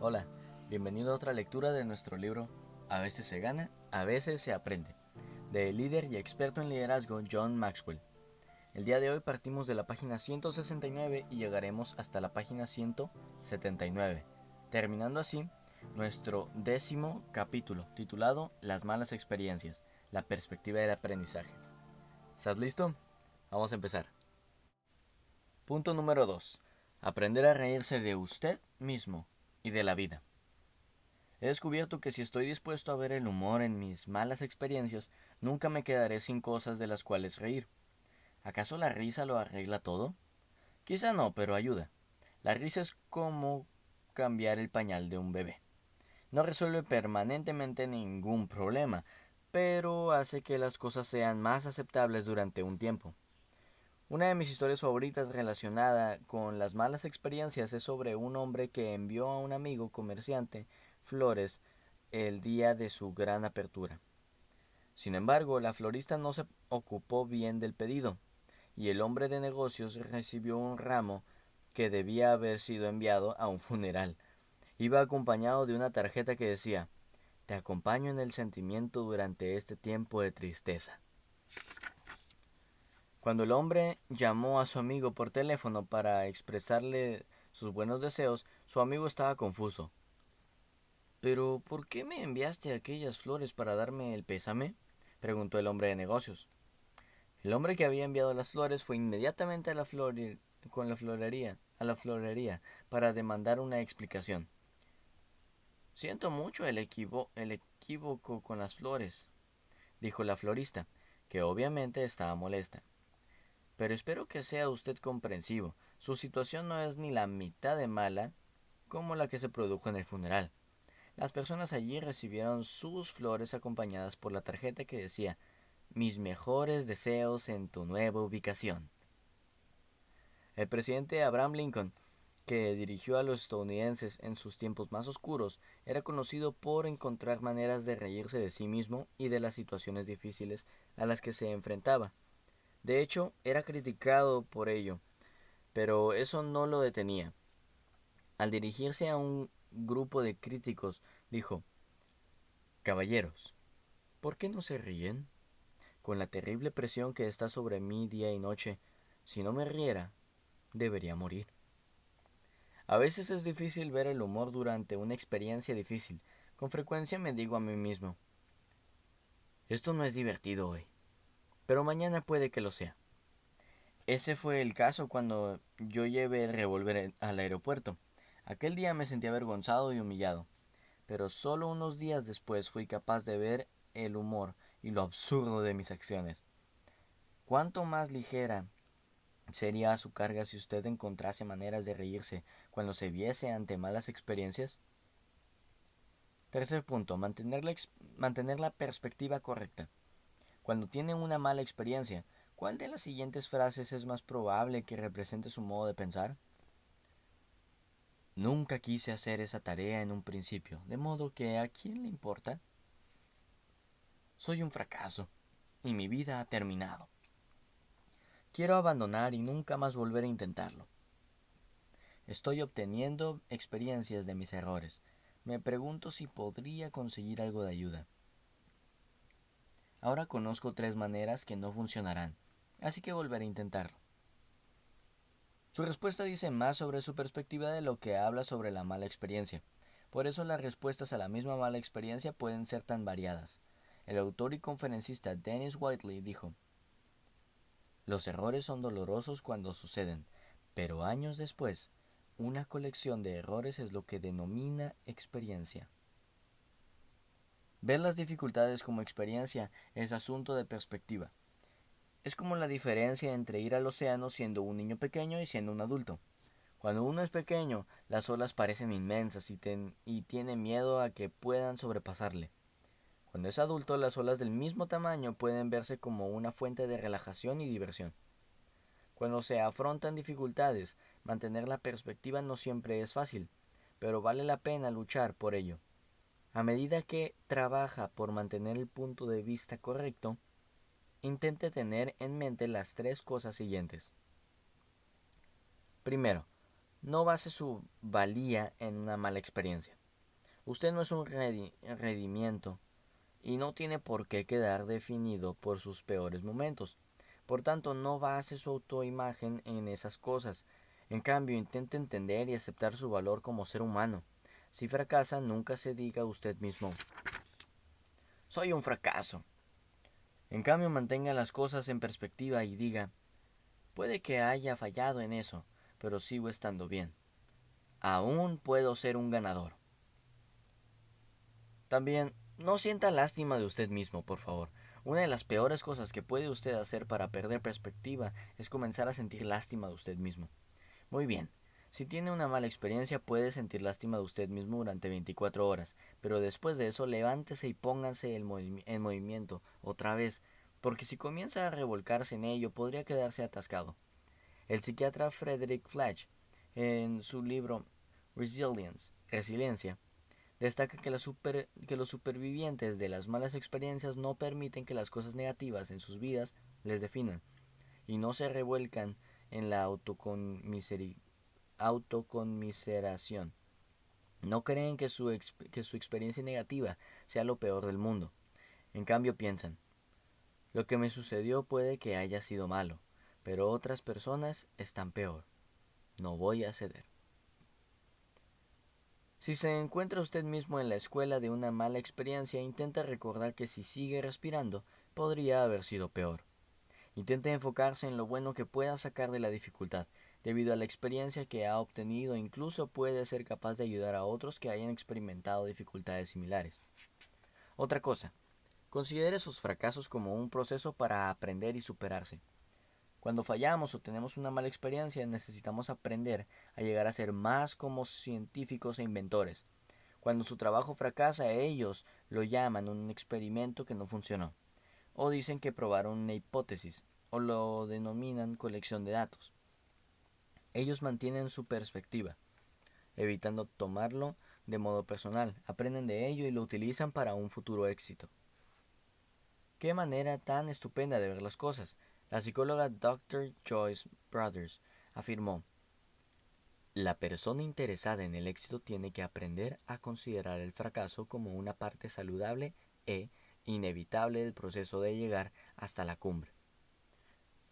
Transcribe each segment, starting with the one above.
Hola, bienvenido a otra lectura de nuestro libro A veces se gana, a veces se aprende, del líder y experto en liderazgo John Maxwell. El día de hoy partimos de la página 169 y llegaremos hasta la página 179, terminando así nuestro 10º capítulo, titulado Las malas experiencias, la perspectiva del aprendizaje. ¿Estás listo? Vamos a empezar. Punto número 2. Aprender a reírse de usted mismo y de la vida. He descubierto que si estoy dispuesto a ver el humor en mis malas experiencias, nunca me quedaré sin cosas de las cuales reír. ¿Acaso la risa lo arregla todo? Quizá no, pero ayuda. La risa es como cambiar el pañal de un bebé. No resuelve permanentemente ningún problema, pero hace que las cosas sean más aceptables durante un tiempo. Una de mis historias favoritas relacionada con las malas experiencias es sobre un hombre que envió a un amigo comerciante flores el día de su gran apertura. Sin embargo, la florista no se ocupó bien del pedido, y el hombre de negocios recibió un ramo que debía haber sido enviado a un funeral. Iba acompañado de una tarjeta que decía: "Te acompaño en el sentimiento durante este tiempo de tristeza". Cuando el hombre llamó a su amigo por teléfono para expresarle sus buenos deseos, su amigo estaba confuso. «¿Pero por qué me enviaste aquellas flores para darme el pésame?», preguntó el hombre de negocios. El hombre que había enviado las flores fue inmediatamente a la florería para demandar una explicación. «Siento mucho el equívoco con las flores», dijo la florista, que obviamente estaba molesta. «Pero espero que sea usted comprensivo. Su situación no es ni la mitad de mala como la que se produjo en el funeral. Las personas allí recibieron sus flores acompañadas por la tarjeta que decía: "Mis mejores deseos en tu nueva ubicación". El presidente Abraham Lincoln, que dirigió a los estadounidenses en sus tiempos más oscuros, era conocido por encontrar maneras de reírse de sí mismo y de las situaciones difíciles a las que se enfrentaba. De hecho, era criticado por ello, pero eso no lo detenía. Al dirigirse a un grupo de críticos, dijo: «Caballeros, ¿por qué no se ríen? Con la terrible presión que está sobre mí día y noche, si no me riera, debería morir». A veces es difícil ver el humor durante una experiencia difícil. Con frecuencia me digo a mí mismo: «Esto no es divertido hoy, pero mañana puede que lo sea». Ese fue el caso cuando yo llevé el revólver al aeropuerto. Aquel día me sentí avergonzado y humillado, pero solo unos días después fui capaz de ver el humor y lo absurdo de mis acciones. ¿Cuánto más ligera sería su carga si usted encontrase maneras de reírse cuando se viese ante malas experiencias? Tercer punto, mantener la perspectiva correcta. Cuando tiene una mala experiencia, ¿cuál de las siguientes frases es más probable que represente su modo de pensar? «Nunca quise hacer esa tarea en un principio, de modo que ¿a quién le importa? Soy un fracaso, y mi vida ha terminado. Quiero abandonar y nunca más volver a intentarlo. Estoy obteniendo experiencias de mis errores. Me pregunto si podría conseguir algo de ayuda. Ahora conozco 3 maneras que no funcionarán, así que volveré a intentarlo». Su respuesta dice más sobre su perspectiva de lo que habla sobre la mala experiencia. Por eso las respuestas a la misma mala experiencia pueden ser tan variadas. El autor y conferencista Dennis Whiteley dijo: «Los errores son dolorosos cuando suceden, pero años después, una colección de errores es lo que denomina experiencia». Ver las dificultades como experiencia es asunto de perspectiva. Es como la diferencia entre ir al océano siendo un niño pequeño y siendo un adulto. Cuando uno es pequeño, las olas parecen inmensas y tiene miedo a que puedan sobrepasarle. Cuando es adulto, las olas del mismo tamaño pueden verse como una fuente de relajación y diversión. Cuando se afrontan dificultades, mantener la perspectiva no siempre es fácil, pero vale la pena luchar por ello. A medida que trabaja por mantener el punto de vista correcto, intente tener en mente las 3 cosas siguientes. Primero, No base su valía en una mala experiencia. Usted no es un redimiento y no tiene por qué quedar definido por sus peores momentos. Por tanto, no base su autoimagen en esas cosas. En cambio, intente entender y aceptar su valor como ser humano. Si fracasa, nunca se diga a usted mismo, soy un fracaso. En cambio, mantenga las cosas en perspectiva y diga, puede que haya fallado en eso, pero sigo estando bien. Aún puedo ser un ganador. También, no sienta lástima de usted mismo, por favor. Una de las peores cosas que puede usted hacer para perder perspectiva es comenzar a sentir lástima de usted mismo. Muy bien, si tiene una mala experiencia puede sentir lástima de usted mismo durante 24 horas, pero después de eso levántese y póngase en movimiento otra vez, porque si comienza a revolcarse en ello podría quedarse atascado. El psiquiatra Frederick Flagg, en su libro Resiliencia, destaca que los supervivientes de las malas experiencias no permiten que las cosas negativas en sus vidas les definan y no se revuelcan en la autoconmiseración. No creen que su experiencia negativa sea lo peor del mundo. En cambio piensan, lo que me sucedió puede que haya sido malo, pero otras personas están peor. No voy a ceder. Si se encuentra usted mismo en la escuela de una mala experiencia, intente recordar que si sigue respirando, podría haber sido peor. Intente enfocarse en lo bueno que pueda sacar de la dificultad. Debido a la experiencia que ha obtenido, incluso puede ser capaz de ayudar a otros que hayan experimentado dificultades similares. Otra cosa, considere sus fracasos como un proceso para aprender y superarse. Cuando fallamos o tenemos una mala experiencia, necesitamos aprender a llegar a ser más como científicos e inventores. Cuando su trabajo fracasa, ellos lo llaman un experimento que no funcionó, o dicen que probaron una hipótesis, o lo denominan colección de datos. Ellos mantienen su perspectiva, evitando tomarlo de modo personal, aprenden de ello y lo utilizan para un futuro éxito. Qué manera tan estupenda de ver las cosas. La psicóloga Dr. Joyce Brothers afirmó, la persona interesada en el éxito tiene que aprender a considerar el fracaso como una parte saludable e inevitable del proceso de llegar hasta la cumbre.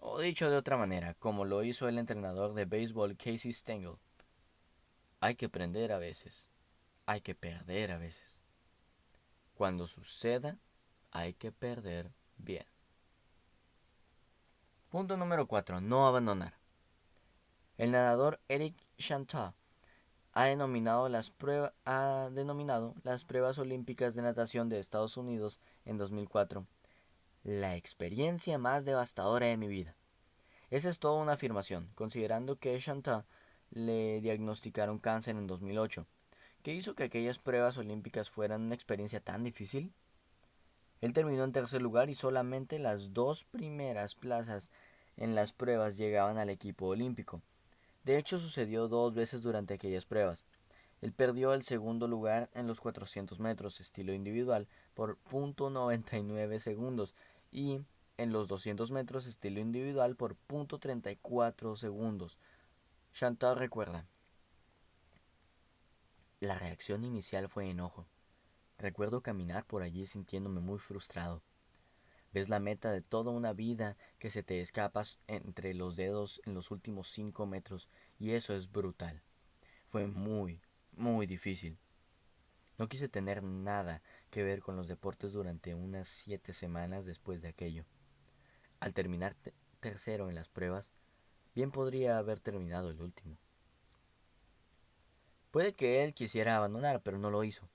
O dicho de otra manera, como lo hizo el entrenador de béisbol Casey Stengel, hay que aprender a veces, hay que perder a veces. Cuando suceda, hay que perder bien. Punto número 4. No abandonar. El nadador Eric Chantal ha denominado las pruebas olímpicas de natación de Estados Unidos en 2004 la experiencia más devastadora de mi vida. Esa es toda una afirmación, considerando que Chantal le diagnosticaron cáncer en 2008. ¿Qué hizo que aquellas pruebas olímpicas fueran una experiencia tan difícil? Él terminó en tercer lugar y solamente las dos primeras plazas en las pruebas llegaban al equipo olímpico. De hecho, sucedió dos veces durante aquellas pruebas. Él perdió el segundo lugar en los 400 metros estilo individual por .99 segundos y en los 200 metros estilo individual por .34 segundos. Chantal recuerda, la reacción inicial fue enojo. Recuerdo caminar por allí sintiéndome muy frustrado. Ves la meta de toda una vida que se te escapa entre los dedos en los últimos 5 metros y eso es brutal. Fue muy difícil. No quise tener nada que ver con los deportes durante unas 7 semanas después de aquello. Al terminar tercero en las pruebas, bien podría haber terminado el último. Puede que él quisiera abandonar, pero no lo hizo.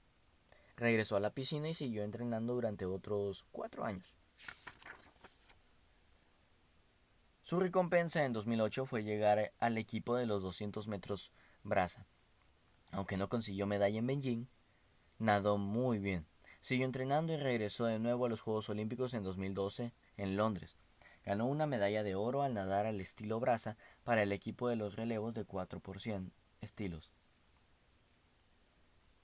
Regresó a la piscina y siguió entrenando durante otros 4 años. Su recompensa en 2008 fue llegar al equipo de los 200 metros braza. Aunque no consiguió medalla en Beijing, nadó muy bien. Siguió entrenando y regresó de nuevo a los Juegos Olímpicos en 2012 en Londres. Ganó una medalla de oro al nadar al estilo braza para el equipo de los relevos de 4% estilos.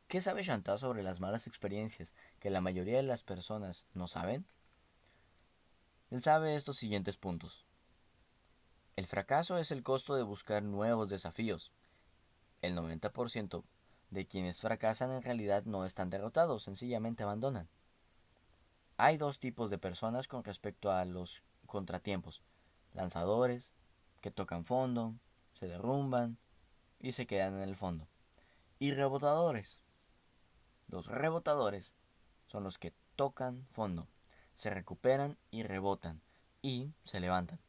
¿Qué sabe Chantal sobre las malas experiencias que la mayoría de las personas no saben? Él sabe estos siguientes puntos. El fracaso es el costo de buscar nuevos desafíos. El 90% de quienes fracasan en realidad no están derrotados, sencillamente abandonan. Hay dos tipos de personas con respecto a los contratiempos: lanzadores, que tocan fondo, se derrumban y se quedan en el fondo, y rebotadores. Los rebotadores son los que tocan fondo, se recuperan y rebotan, y se levantan.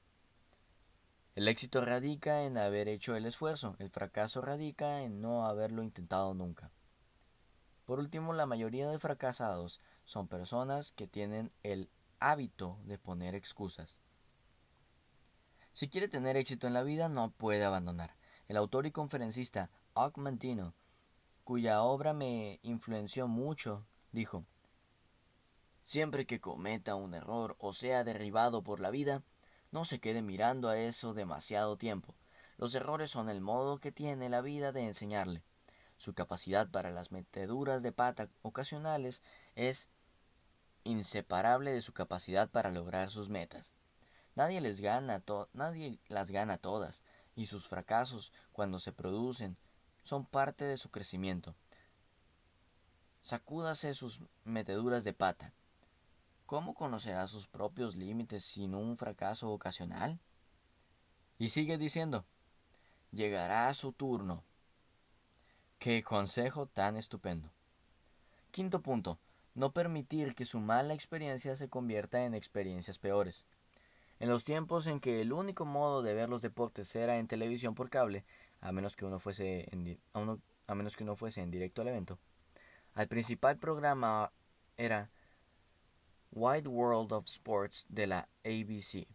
El éxito radica en haber hecho el esfuerzo, el fracaso radica en no haberlo intentado nunca. Por último, la mayoría de fracasados son personas que tienen el hábito de poner excusas. Si quiere tener éxito en la vida, no puede abandonar. El autor y conferencista Og Mandino, cuya obra me influenció mucho, dijo: siempre que cometa un error o sea derribado por la vida, no se quede mirando a eso demasiado tiempo. Los errores son el modo que tiene la vida de enseñarle. Su capacidad para las meteduras de pata ocasionales es inseparable de su capacidad para lograr sus metas. Nadie las gana todas, y sus fracasos, cuando se producen, son parte de su crecimiento. Sacúdase sus meteduras de pata. ¿Cómo conocerá sus propios límites sin un fracaso ocasional? Y sigue diciendo: llegará su turno. ¡Qué consejo tan estupendo! Quinto punto: no permitir que su mala experiencia se convierta en experiencias peores. En los tiempos en que el único modo de ver los deportes era en televisión por cable, a menos que uno fuese en directo al evento, el principal programa era Wide World of Sports de la ABC.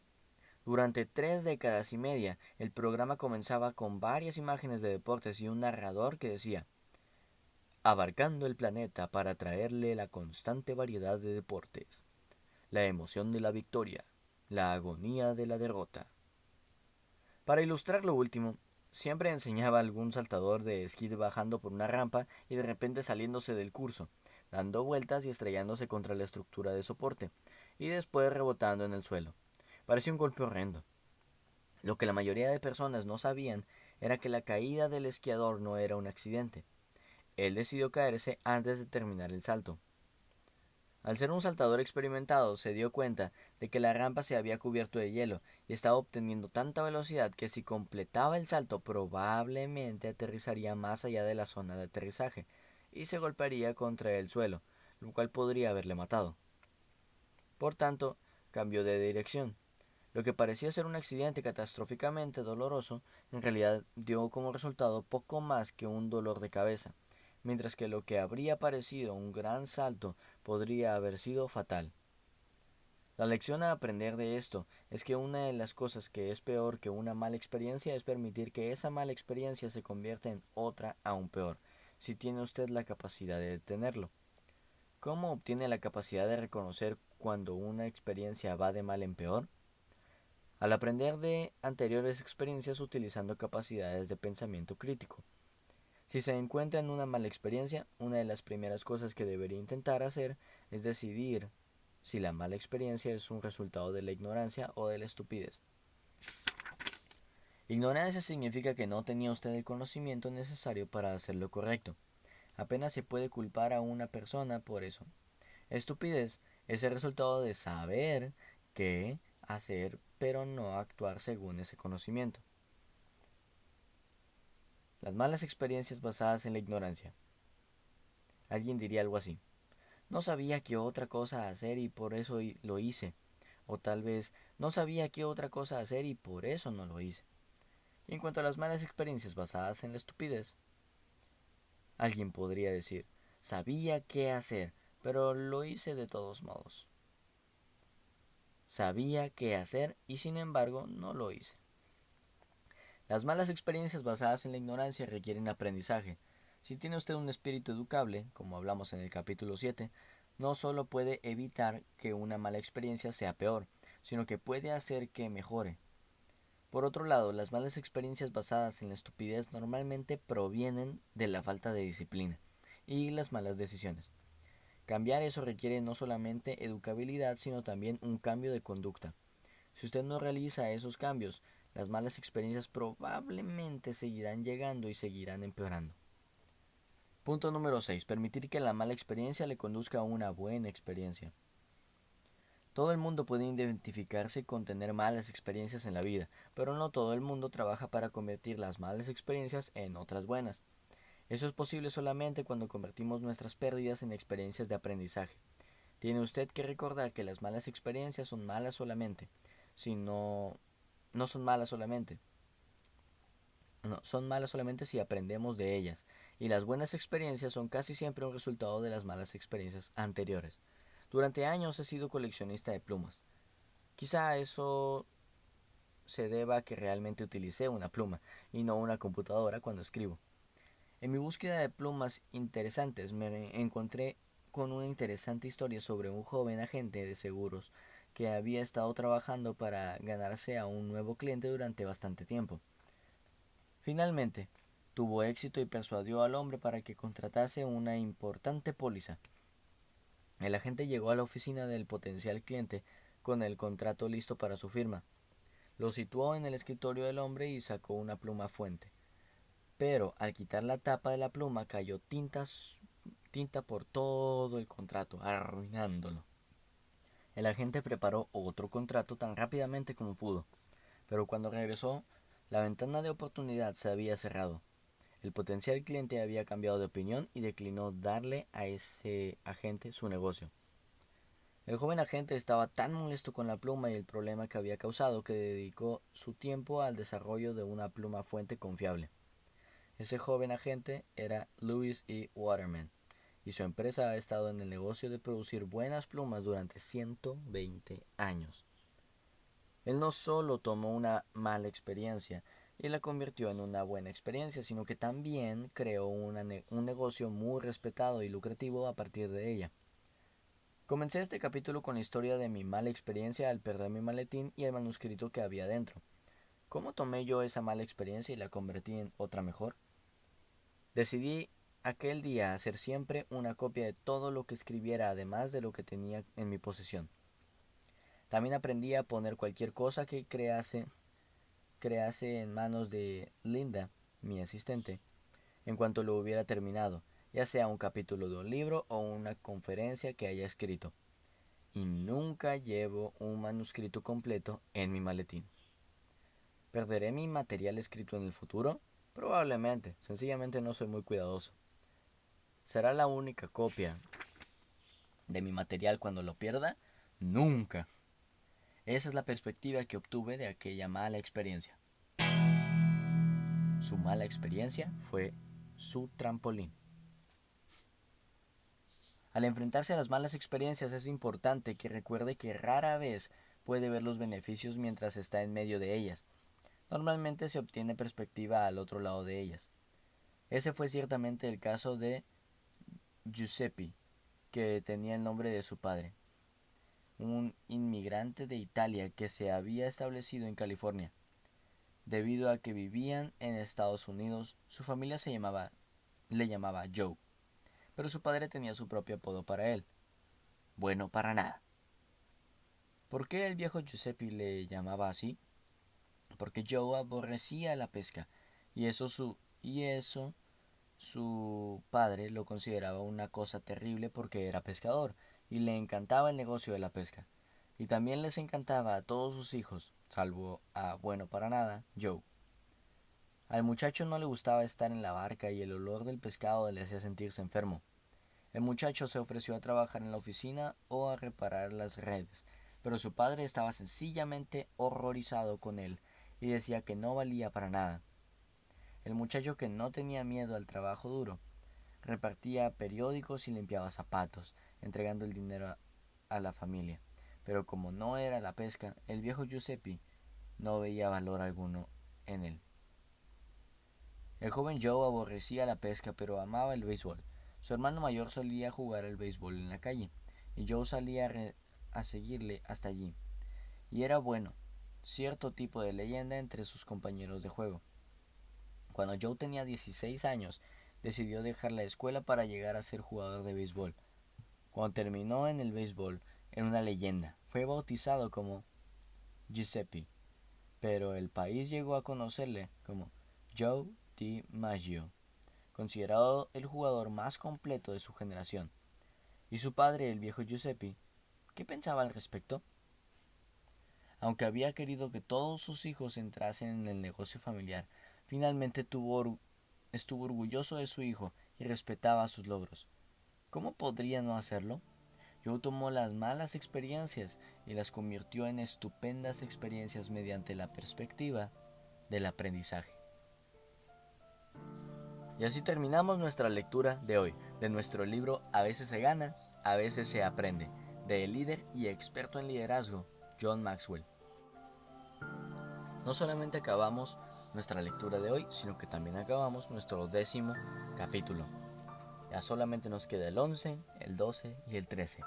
Durante 3 décadas y media, el programa comenzaba con varias imágenes de deportes y un narrador que decía: abarcando el planeta para traerle la constante variedad de deportes, la emoción de la victoria, la agonía de la derrota. Para ilustrar lo último, siempre enseñaba a algún saltador de esquí bajando por una rampa y de repente saliéndose del curso, dando vueltas y estrellándose contra la estructura de soporte, y después rebotando en el suelo. Parecía un golpe horrendo. Lo que la mayoría de personas no sabían era que la caída del esquiador no era un accidente. Él decidió caerse antes de terminar el salto. Al ser un saltador experimentado, se dio cuenta de que la rampa se había cubierto de hielo y estaba obteniendo tanta velocidad que si completaba el salto probablemente aterrizaría más allá de la zona de aterrizaje y se golpearía contra el suelo, lo cual podría haberle matado. Por tanto, cambió de dirección. Lo que parecía ser un accidente catastróficamente doloroso, en realidad dio como resultado poco más que un dolor de cabeza, mientras que lo que habría parecido un gran salto podría haber sido fatal. La lección a aprender de esto es que una de las cosas que es peor que una mala experiencia es permitir que esa mala experiencia se convierta en otra aún peor, si tiene usted la capacidad de detenerlo. ¿Cómo obtiene la capacidad de reconocer cuando una experiencia va de mal en peor? Al aprender de anteriores experiencias utilizando capacidades de pensamiento crítico. Si se encuentra en una mala experiencia, una de las primeras cosas que debería intentar hacer es decidir si la mala experiencia es un resultado de la ignorancia o de la estupidez. Ignorancia significa que no tenía usted el conocimiento necesario para hacer lo correcto. Apenas se puede culpar a una persona por eso. Estupidez es el resultado de saber qué hacer pero no actuar según ese conocimiento. Las malas experiencias basadas en la ignorancia. Alguien diría algo así: no sabía qué otra cosa hacer y por eso lo hice. O tal vez no sabía qué otra cosa hacer y por eso no lo hice. Y en cuanto a las malas experiencias basadas en la estupidez, alguien podría decir: sabía qué hacer, pero lo hice de todos modos. Sabía qué hacer y sin embargo no lo hice. Las malas experiencias basadas en la ignorancia requieren aprendizaje. Si tiene usted un espíritu educable, como hablamos en el capítulo 7, no solo puede evitar que una mala experiencia sea peor, sino que puede hacer que mejore. Por otro lado, las malas experiencias basadas en la estupidez normalmente provienen de la falta de disciplina y las malas decisiones. Cambiar eso requiere no solamente educabilidad, sino también un cambio de conducta. Si usted no realiza esos cambios, las malas experiencias probablemente seguirán llegando y seguirán empeorando. Punto número 6. Permitir que la mala experiencia le conduzca a una buena experiencia. Todo el mundo puede identificarse con tener malas experiencias en la vida, pero no todo el mundo trabaja para convertir las malas experiencias en otras buenas. Eso es posible solamente cuando convertimos nuestras pérdidas en experiencias de aprendizaje. Tiene usted que recordar que las malas experiencias son malas solamente, si no son malas solamente. No, son malas solamente si aprendemos de ellas, y las buenas experiencias son casi siempre un resultado de las malas experiencias anteriores. Durante años he sido coleccionista de plumas. Quizá eso se deba a que realmente utilicé una pluma y no una computadora cuando escribo. En mi búsqueda de plumas interesantes me encontré con una interesante historia sobre un joven agente de seguros que había estado trabajando para ganarse a un nuevo cliente durante bastante tiempo. Finalmente, tuvo éxito y persuadió al hombre para que contratase una importante póliza. El agente llegó a la oficina del potencial cliente con el contrato listo para su firma. Lo situó en el escritorio del hombre y sacó una pluma fuente. Pero al quitar la tapa de la pluma cayó tinta por todo el contrato, arruinándolo. El agente preparó otro contrato tan rápidamente como pudo, pero cuando regresó, la ventana de oportunidad se había cerrado. El potencial cliente había cambiado de opinión y declinó darle a ese agente su negocio. El joven agente estaba tan molesto con la pluma y el problema que había causado que dedicó su tiempo al desarrollo de una pluma fuente confiable. Ese joven agente era Louis E. Waterman, y su empresa ha estado en el negocio de producir buenas plumas durante 120 años. Él no solo tomó una mala experiencia y la convirtió en una buena experiencia, sino que también creó un negocio muy respetado y lucrativo a partir de ella. Comencé este capítulo con la historia de mi mala experiencia al perder mi maletín y el manuscrito que había dentro. ¿Cómo tomé yo esa mala experiencia y la convertí en otra mejor? Decidí aquel día hacer siempre una copia de todo lo que escribiera además de lo que tenía en mi posesión. También aprendí a poner cualquier cosa que crease en manos de Linda, mi asistente, en cuanto lo hubiera terminado, ya sea un capítulo de un libro o una conferencia que haya escrito. Y nunca llevo un manuscrito completo en mi maletín. ¿Perderé mi material escrito en el futuro? Probablemente, sencillamente no soy muy cuidadoso. ¿Será la única copia de mi material cuando lo pierda? Nunca. Esa es la perspectiva que obtuve de aquella mala experiencia. Su mala experiencia fue su trampolín. Al enfrentarse a las malas experiencias es importante que recuerde que rara vez puede ver los beneficios mientras está en medio de ellas. Normalmente se obtiene perspectiva al otro lado de ellas. Ese fue ciertamente el caso de Giuseppe, que tenía el nombre de su padre, un inmigrante de Italia que se había establecido en California. Debido a que vivían en Estados Unidos, su familia le llamaba Joe, pero su padre tenía su propio apodo para él, Bueno para nada. ¿Por qué el viejo Giuseppe le llamaba así? Porque Joe aborrecía la pesca, y eso su padre lo consideraba una cosa terrible porque era pescador, y le encantaba el negocio de la pesca. Y también les encantaba a todos sus hijos, salvo a bueno para nada, Joe. Al muchacho no le gustaba estar en la barca y el olor del pescado le hacía sentirse enfermo. El muchacho se ofreció a trabajar en la oficina o a reparar las redes, pero su padre estaba sencillamente horrorizado con él y decía que no valía para nada. El muchacho, que no tenía miedo al trabajo duro, repartía periódicos y limpiaba zapatos, entregando el dinero a la familia. Pero como no era la pesca, el viejo Giuseppe no veía valor alguno en él. El joven Joe aborrecía la pesca, pero amaba el béisbol. Su hermano mayor solía jugar al béisbol en la calle, y Joe salía a seguirle hasta allí. Y era bueno, cierto tipo de leyenda entre sus compañeros de juego. Cuando Joe tenía 16 años, decidió dejar la escuela para llegar a ser jugador de béisbol. Cuando terminó en el béisbol, era una leyenda. Fue bautizado como Giuseppe, pero el país llegó a conocerle como Joe DiMaggio, considerado el jugador más completo de su generación. ¿Y su padre, el viejo Giuseppe, qué pensaba al respecto? Aunque había querido que todos sus hijos entrasen en el negocio familiar, finalmente estuvo orgulloso de su hijo y respetaba sus logros. ¿Cómo podría no hacerlo? Joe tomó las malas experiencias y las convirtió en estupendas experiencias mediante la perspectiva del aprendizaje. Y así terminamos nuestra lectura de hoy, de nuestro libro A veces se gana, a veces se aprende, del líder y experto en liderazgo, John Maxwell. No solamente acabamos nuestra lectura de hoy, sino que también acabamos nuestro 10º capítulo. Ya solamente nos queda el 11, el 12 y el 13.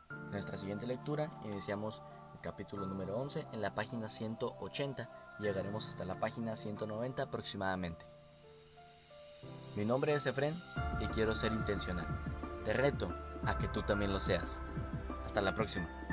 En nuestra siguiente lectura iniciamos el capítulo número 11 en la página 180 y llegaremos hasta la página 190 aproximadamente. Mi nombre es Efren y quiero ser intencional. Te reto a que tú también lo seas. Hasta la próxima.